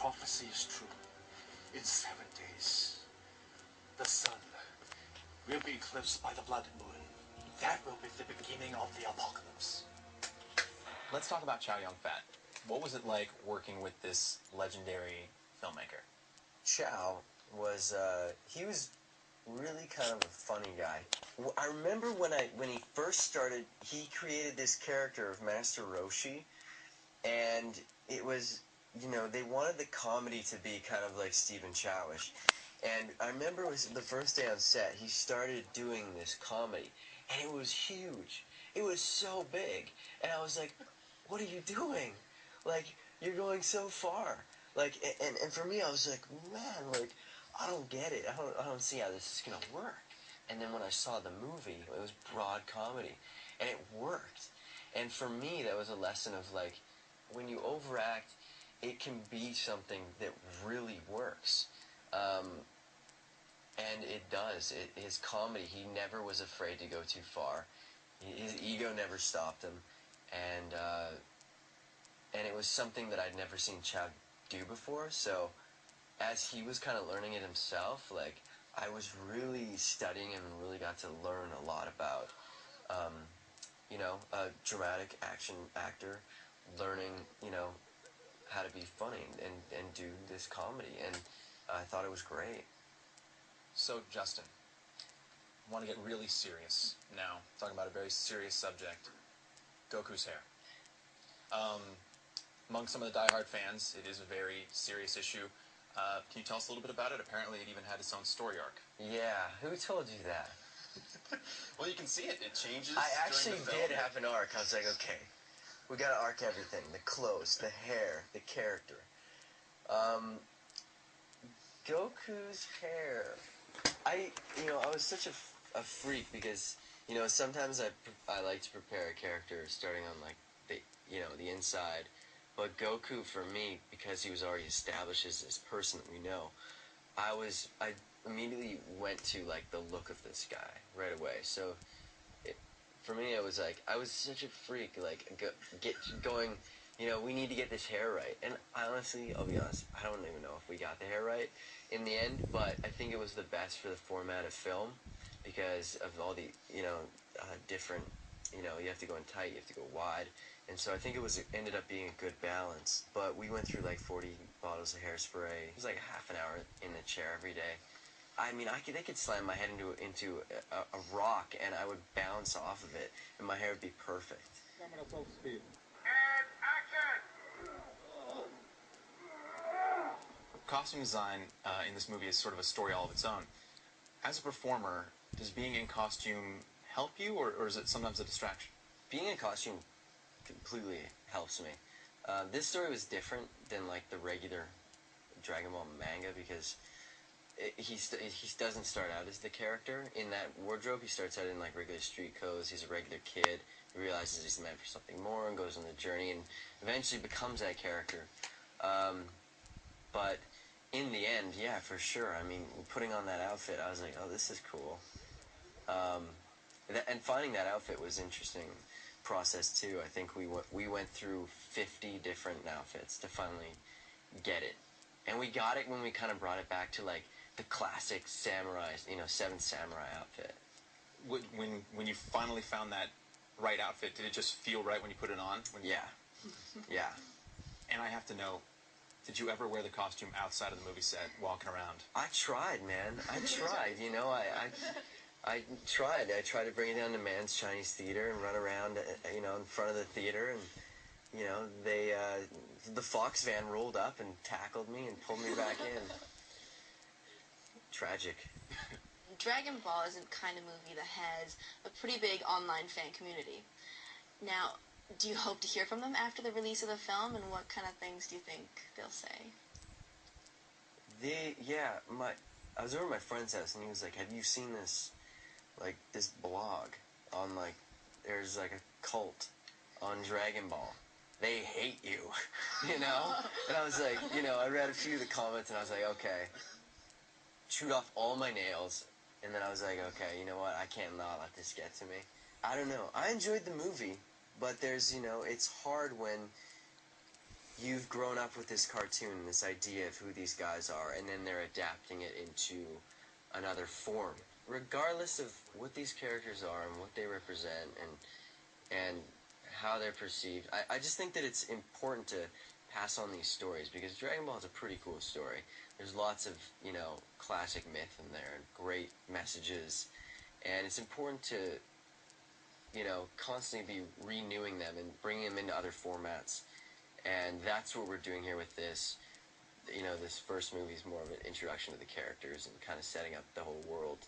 prophecy is true, in 7 days, the sun will be eclipsed by the blood moon. That will be the beginning of the apocalypse. Let's talk about Chow Yun-fat. What was it like working with this legendary filmmaker? Chow was, he was really kind of a funny guy. I remember when he first started, he created this character of Master Roshi, and it was, you know, they wanted the comedy to be kind of like Stephen Chowish. And I remember it was the first day on set, he started doing this comedy, and it was huge. It was so big. And I was like, what are you doing? Like, you're going so far. Like, and for me, I was like, man, like, I don't get it. I don't see how this is going to work. And then when I saw the movie, it was broad comedy, and it worked. And for me, that was a lesson of, like, when you overact, it can be something that really works. And it does. His comedy, he never was afraid to go too far. His ego never stopped him. And it was something that I'd never seen Chow do before. So as he was kind of learning it himself, like, I was really studying and really got to learn a lot about, you know, a dramatic action actor learning, you know, how to be funny and do this comedy. And I thought it was great. So, Justin, I want to get really serious now, talking about a very serious subject, Goku's hair. Among some of the diehard fans, it is a very serious issue. Can you tell us a little bit about it? Apparently, it even had its own story arc. Yeah, who told you that? Well, you can see it. It changes. I actually did have an arc. I was like, okay, we gotta arc everything. The clothes, the hair, the character. Goku's hair. I was such a freak because, you know, sometimes I like to prepare a character starting on, like, the inside. But Goku, for me, because he was already established as this person that we know, I immediately went to, like, the look of this guy right away. So, for me, it was like, I was such a freak, like, going, you know, we need to get this hair right. And honestly, I'll be honest, I don't even know if we got the hair right in the end, but I think it was the best for the format of film because of all the, you know, different, you know, you have to go in tight, you have to go wide. And so I think it ended up being a good balance. But we went through like 40 bottles of hairspray. It was like half an hour in the chair every day. I mean, they could slam my head into a rock, and I would bounce off of it, and my hair would be perfect. Camera 12 speed. And action! Costume design in this movie is sort of a story all of its own. As a performer, does being in costume help you, or is it sometimes a distraction? Being in costume completely helps me. This story was different than, like, the regular Dragon Ball manga because he doesn't start out as the character in that wardrobe. He starts out in, like, regular street clothes. He's a regular kid. He realizes he's meant for something more and goes on the journey and eventually becomes that character. But in the end, yeah, for sure. I mean, putting on that outfit, I was like, oh, this is cool. And finding that outfit was interesting process too. I think we went through 50 different outfits to finally get it, and we got it when we kind of brought it back to, like, the classic samurai, you know, Seventh Samurai outfit. When you finally found that right outfit, did it just feel right when you put it on? Yeah, yeah. And I have to know, did you ever wear the costume outside of the movie set, walking around? I tried, man. I tried. You know, I tried. I tried to bring it down to Man's Chinese Theater and run around, you know, in front of the theater, and, you know, the Fox van rolled up and tackled me and pulled me back in. Tragic. Dragon Ball is a kind of movie that has a pretty big online fan community. Now, do you hope to hear from them after the release of the film, and what kind of things do you think they'll say? I was over at my friend's house, and he was like, have you seen this, like, this blog on, like, there's, like, a cult on Dragon Ball. They hate you, you know? And I was like, you know, I read a few of the comments, and I was like, okay. Chewed off all my nails, and then I was like, okay, you know what? I can't not let this get to me. I don't know. I enjoyed the movie, but there's, you know, it's hard when you've grown up with this cartoon, this idea of who these guys are, and then they're adapting it into another form. Regardless of what these characters are and what they represent and how they're perceived, I just think that it's important to pass on these stories, because Dragon Ball is a pretty cool story. There's lots of, classic myth in there and great messages, and it's important to, constantly be renewing them and bringing them into other formats, and that's what we're doing here with this. This first movie is more of an introduction to the characters and kind of setting up the whole world.